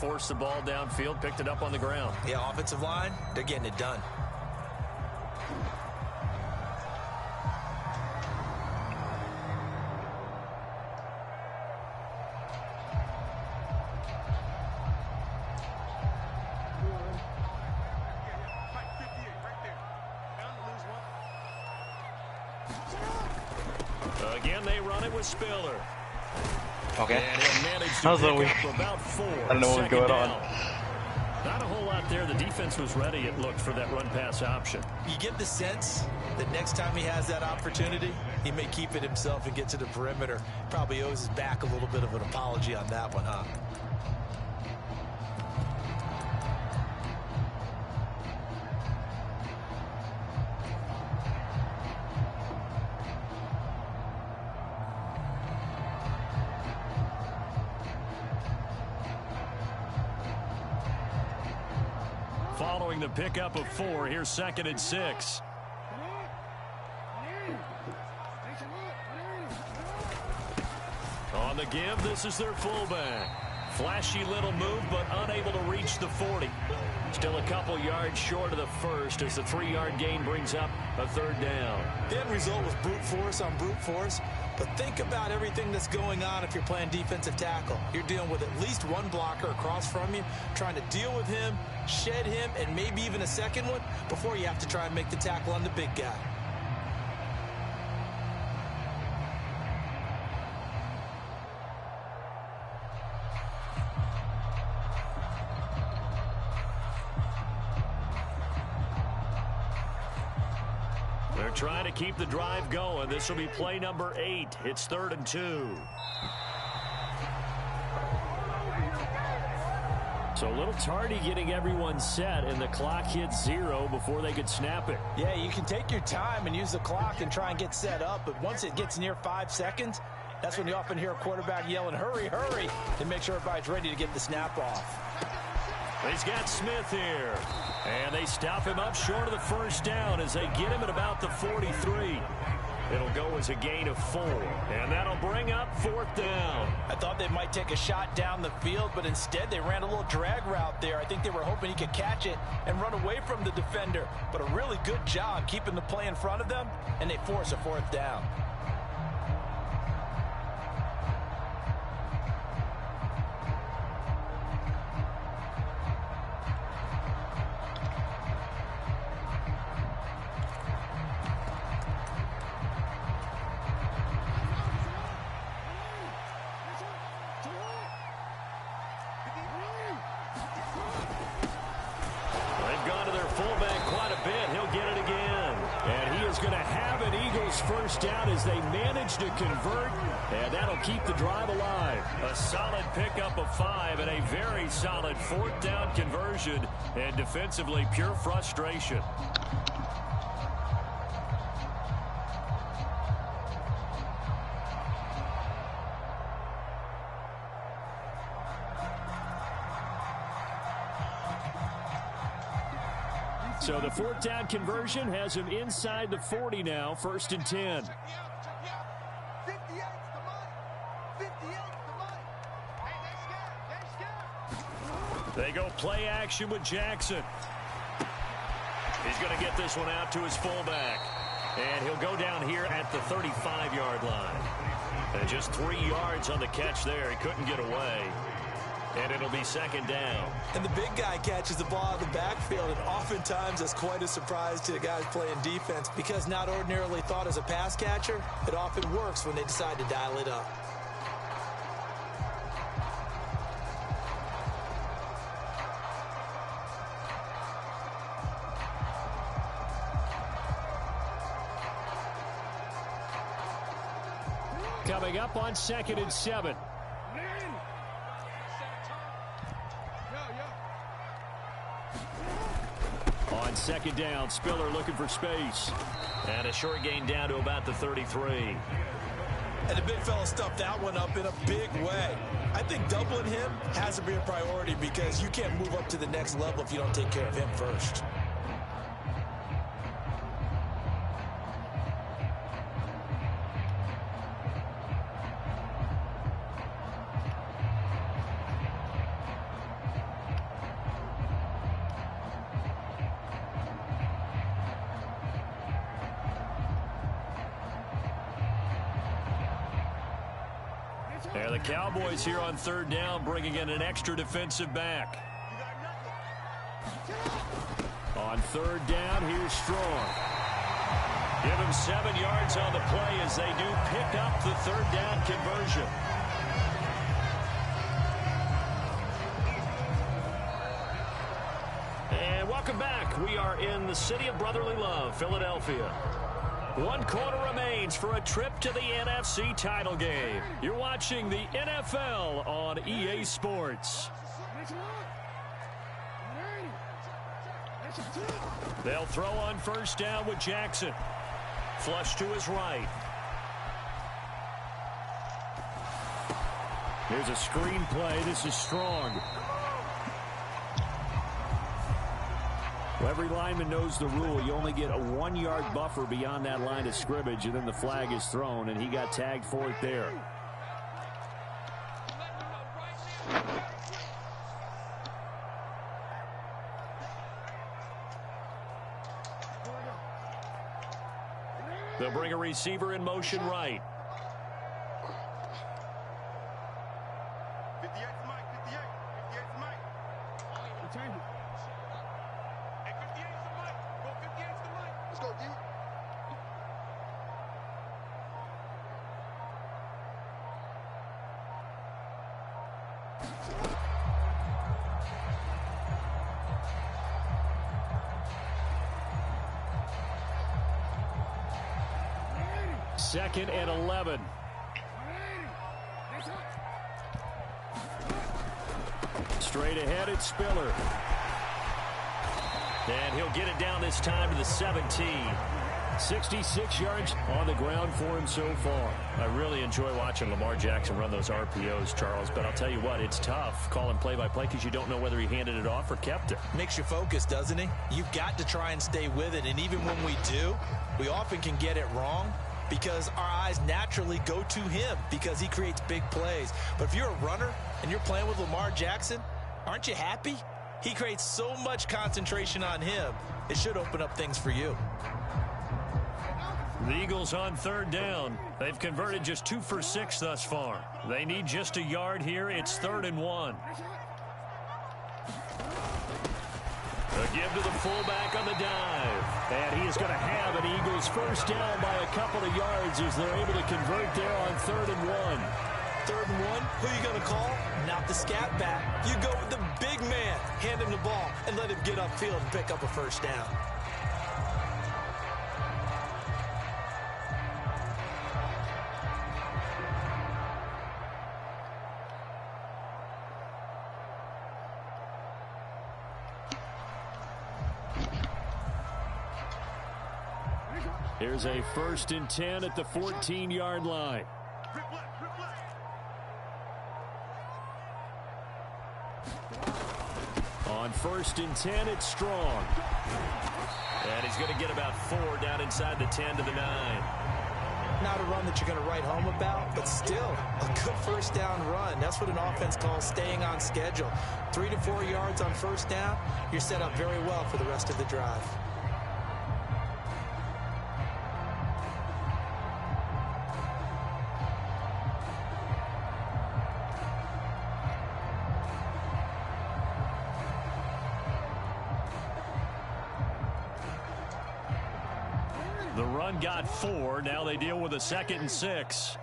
forced the ball downfield, picked it up on the ground. Yeah, offensive line, they're getting it done. Again, they run it with Spiller. Okay. And he'll manage to pick up about 4. I don't know what's going on. Not a whole lot there. The defense was ready, it looked, for that run-pass option. You get the sense that next time he has that opportunity, he may keep it himself and get to the perimeter. Probably owes his back a little bit of an apology on that one, huh? Following the pickup of 4, here's 2nd and 6. On the give, this is their fullback. Flashy little move, but unable to reach the 40. Still a couple yards short of the first as the 3-yard gain brings up a 3rd down. The end result was brute force on brute force. But think about everything that's going on if you're playing defensive tackle. You're dealing with at least one blocker across from you, trying to deal with him, shed him, and maybe even a second one before you have to try and make the tackle on the big guy. They're trying to keep the drive going. This will be play number 8. It's 3rd and 2. So a little tardy getting everyone set, and the clock hits 0 before they could snap it. Yeah, you can take your time and use the clock and try and get set up, but once it gets near 5 seconds, that's when you often hear a quarterback yelling, hurry, hurry, to make sure everybody's ready to get the snap off. He's got Smith here. And they stop him up short of the 1st down as they get him at about the 43. It'll go as a gain of 4. And that'll bring up 4th down. I thought they might take a shot down the field, but instead they ran a little drag route there. I think they were hoping he could catch it and run away from the defender. But a really good job keeping the play in front of them, and they force a 4th down. First down as they manage to convert, and that'll keep the drive alive. A solid pickup of 5 and a very solid 4th down conversion, and defensively pure frustration. So the 4th down conversion has him inside the 40 now, 1st and 10. They go play action with Jackson. He's going to get this one out to his fullback. And he'll go down here at the 35-yard line. And just 3 yards on the catch there. He couldn't get away. And it'll be 2nd down. And the big guy catches the ball out of the backfield, and oftentimes that's quite a surprise to the guys playing defense because not ordinarily thought as a pass catcher, it often works when they decide to dial it up. Coming up on 2nd and 7. On 2nd down, Spiller looking for space. And a short gain down to about the 33. And the big fella stuffed that one up in a big way. I think doubling him has to be a priority because you can't move up to the next level if you don't take care of him first. And the Cowboys here on third down bringing in an extra defensive back. On third down, here's Strong. Give him 7 yards on the play as they do pick up the third down conversion. And welcome back. We are in the city of brotherly love, Philadelphia. 1 quarter remains for a trip to the NFC title game. You're watching the NFL on EA Sports. They'll throw on first down with Jackson. Flush to his right. Here's a screen play. This is Strong. Well, every lineman knows the rule. You only get a 1-yard buffer beyond that line of scrimmage, and then the flag is thrown, and he got tagged for it there. They'll bring a receiver in motion right. 58's Mike, 58. 58's Mike. Change it. Hey, 58's the Mike. Go 58's the Mike. Let's go, D. Second and 11. Straight ahead, it's Spiller. And he'll get it down this time to the 17. 66 yards on the ground for him so far. I really enjoy watching Lamar Jackson run those RPOs, Charles, but I'll tell you what, it's tough calling play-by-play because you don't know whether he handed it off or kept it. Makes you focus, doesn't he? You've got to try and stay with it, and even when we do, we often can get it wrong because our eyes naturally go to him because he creates big plays. But if you're a runner and you're playing with Lamar Jackson, aren't you happy? He creates so much concentration on him, it should open up things for you. The Eagles on third down. They've converted just 2 for 6 thus far. They need just a yard here. It's 3rd and 1. A give to the fullback on the dive. And he is going to have an Eagles first down by a couple of yards as they're able to convert there on 3rd and 1. 3rd and 1, who are you going to call? Not the scat back. You go with the big man. Hand him the ball and let him get upfield and pick up a first down. Here's a 1st and 10 at the 14-yard line. On 1st and 10, it's Strong. And he's going to get about 4 down inside the 10 to the 9. Not a run that you're going to write home about, but still a good first down run. That's what an offense calls staying on schedule. 3 to 4 yards on first down, you're set up very well for the rest of the drive. The run got 4. Now they deal with a 2nd and 6.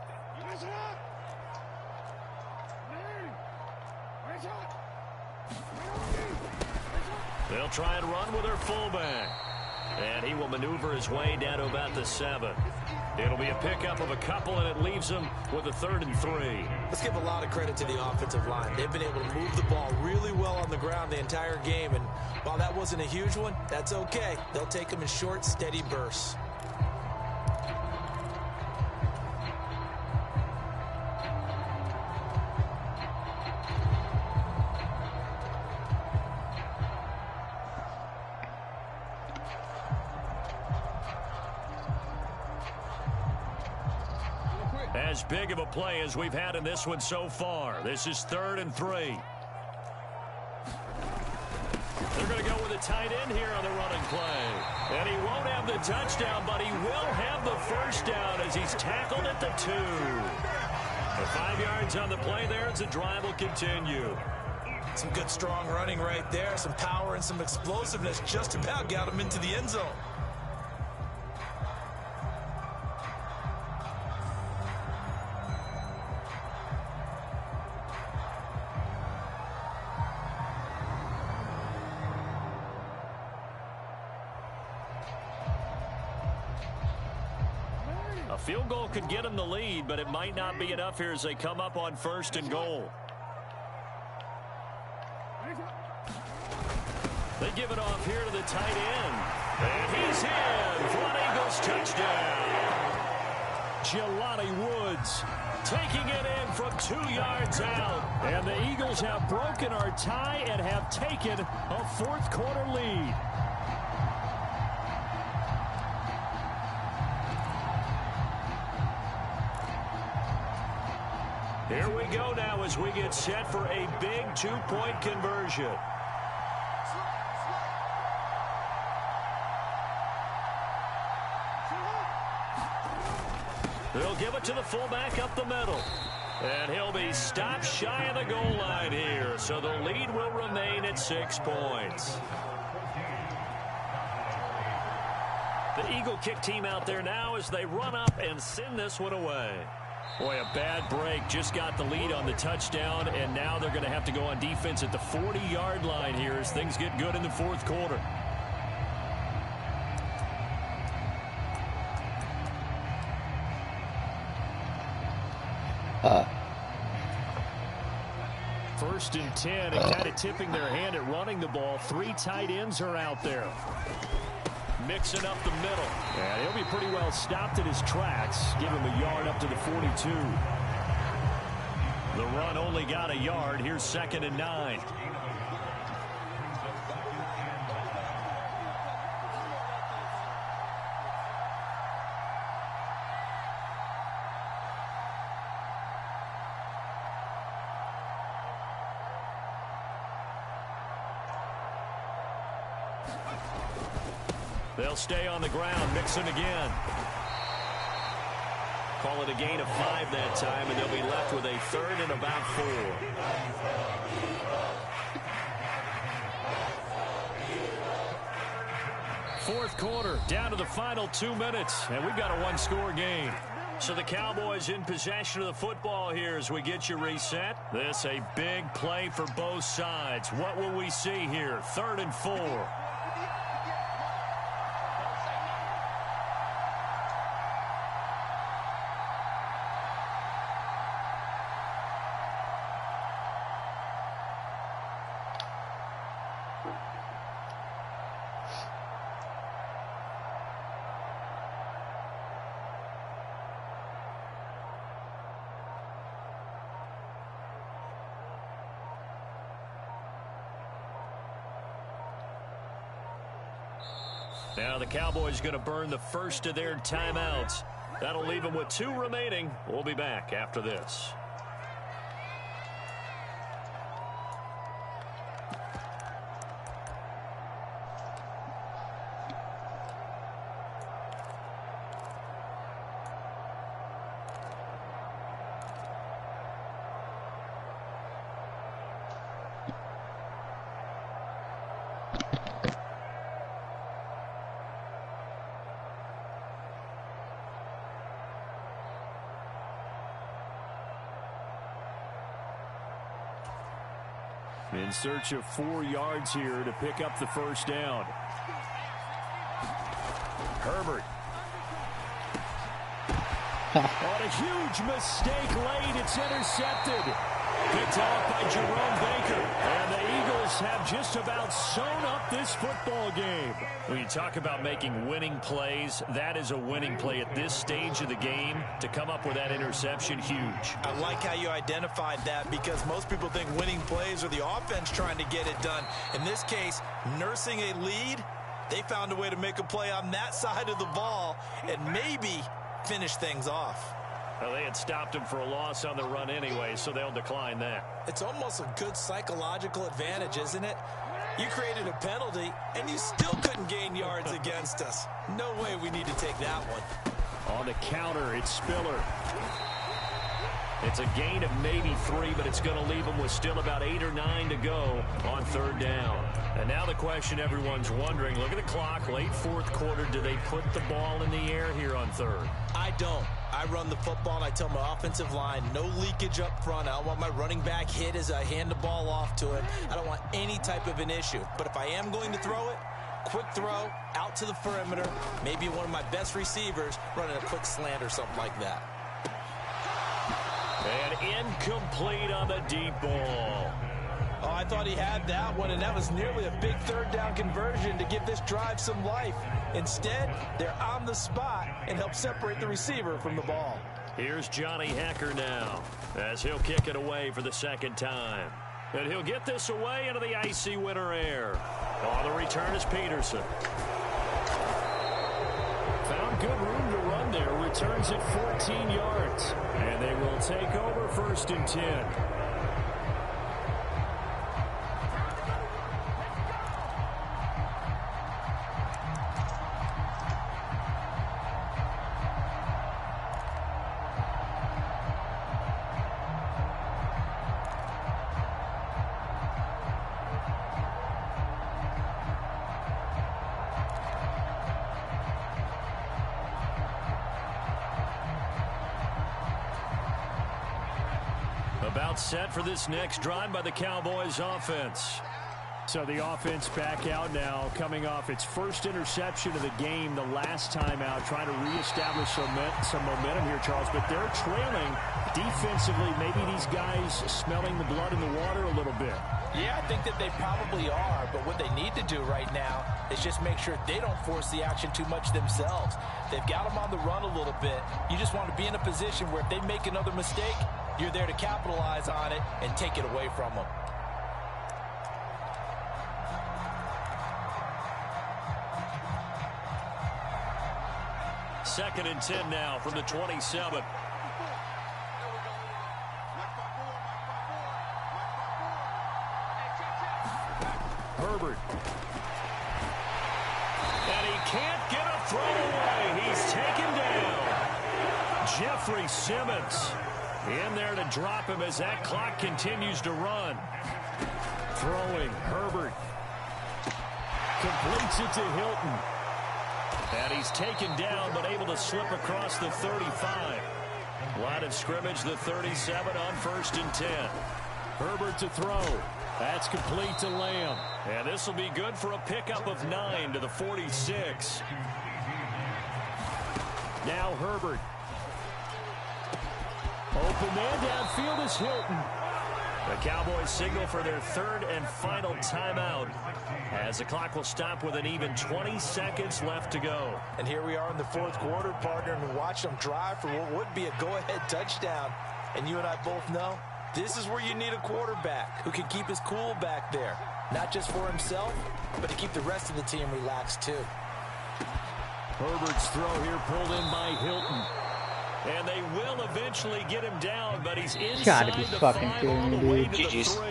They'll try and run with their fullback. And he will maneuver his way down to about the 7. It'll be a pickup of a couple, and it leaves him with a 3rd and 3. Let's give a lot of credit to the offensive line. They've been able to move the ball really well on the ground the entire game. And while that wasn't a huge one, that's okay. They'll take them in short, steady bursts. As big of a play as we've had in this one so far. This is 3rd and 3. They're going to go with a tight end here on the running play. And he won't have the touchdown, but he will have the first down as he's tackled at the 2. 5 yards on the play there as the drive will continue. Some good, strong running right there. Some power and some explosiveness. Just about got him into the end zone. A field goal could get them the lead, but it might not be enough here as they come up on 1st and goal. They give it off here to the tight end. And he's in for an Eagles touchdown. Jelani Woods taking it in from 2 yards out. And the Eagles have broken our tie and have taken a 4th quarter lead. Here we go now as we get set for a big 2-point conversion. They'll give it to the fullback up the middle. And he'll be stopped shy of the goal line here. So the lead will remain at 6 points. The Eagle kick team out there now as they run up and send this one away. Boy, a bad break. Just got the lead on the touchdown, and now they're going to have to go on defense at the 40-yard line here as things get good in the 4th quarter. First and 10, and kind of tipping their hand at running the ball. 3 tight ends are out there. Mixing up the middle. And he'll be pretty well stopped in his tracks. Give him a yard up to the 42. The run only got a yard. Here's 2nd and 9. They'll stay on the ground, mixing again. Call it a gain of 5 that time, and they'll be left with a 3rd and about 4. Fourth quarter, down to the final 2 minutes, and we've got a 1-score game. So the Cowboys in possession of the football here as we get you reset. This a big play for both sides. What will we see here? 3rd and 4. Now the Cowboys going to burn the first of their timeouts. That'll leave them with 2 remaining. We'll be back after this. In search of 4 yards here to pick up the first down. Herbert. On a huge mistake late, it's intercepted. Picked off by Jerome Baker. And the Eagles have just about sewn up this football game. When you talk about making winning plays, that is a winning play at this stage of the game. To come up with that interception, huge. I like how you identified that because most people think winning plays are the offense trying to get it done. In this case, nursing a lead, they found a way to make a play on that side of the ball and maybe finish things off. Well, they had stopped him for a loss on the run anyway, so they'll decline that. It's almost a good psychological advantage, isn't it? You created a penalty, and you still couldn't gain yards against us. No way we need to take that one. On the counter, it's Spiller. It's a gain of maybe 3, but it's going to leave them with still about 8 or 9 to go on 3rd down. And now the question everyone's wondering, look at the clock, late 4th quarter, do they put the ball in the air here on 3rd? I don't. I run the football, and I tell my offensive line, no leakage up front. I don't want my running back hit as I hand the ball off to him. I don't want any type of an issue. But if I am going to throw it, quick throw, out to the perimeter, maybe one of my best receivers running a quick slant or something like that. And incomplete on the deep ball. Oh, I thought he had that one, and that was nearly a big 3rd down conversion to give this drive some life. Instead, they're on the spot and help separate the receiver from the ball. Here's Johnny Hecker now as he'll kick it away for the 2nd time. And he'll get this away into the icy winter air. On the return is Peterson. Found good room to run there. Returns it 14 yards. And they will take over 1st and 10. About set for this next drive by the Cowboys offense. So the offense back out now, coming off its first interception of the game the last time out, trying to reestablish some momentum here, Charles. But they're trailing defensively. Maybe these guys smelling the blood in the water a little bit. Yeah, I think that they probably are, but what they need to do right now is just make sure they don't force the action too much themselves. They've got them on the run a little bit. You just want to be in a position where if they make another mistake, you're there to capitalize on it and take it away from them. Second and 10 now from the 27. Herbert. And he can't get a throw away. He's taken down. Jeffrey Simmons in there to drop him as that clock continues to run. Throwing, Herbert. Completes it to Hilton. And he's taken down, but able to slip across the 35. Line of scrimmage, the 37 on 1st and 10. Herbert to throw. That's complete to Lamb. And this will be good for a pickup of 9 to the 46. Now Herbert. Open man downfield is Hilton. The Cowboys signal for their 3rd and final timeout as the clock will stop with an even 20 seconds left to go. And here we are in the 4th quarter, partner, and watch them drive for what would be a go-ahead touchdown. And you and I both know this is where you need a quarterback who can keep his cool back there. Not just for himself, but to keep the rest of the team relaxed too. Herbert's throw here pulled in by Hilton. And they will eventually get him down, but he's inside the 5 all the way to the 3.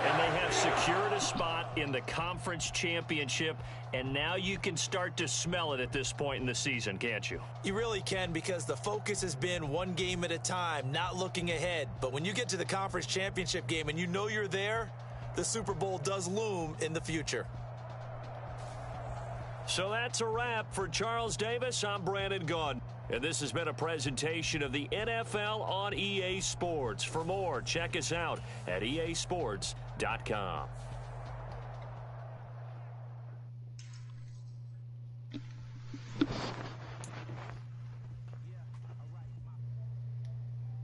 And they have secured a spot in the conference championship, and now you can start to smell it at this point in the season, can't you? You really can, because the focus has been one game at a time, not looking ahead. But when you get to the conference championship game and you know you're there, the Super Bowl does loom in the future. So that's a wrap for Charles Davis. I'm Brandon Gaudin. And this has been a presentation of the NFL on EA Sports. For more, check us out at easports.com.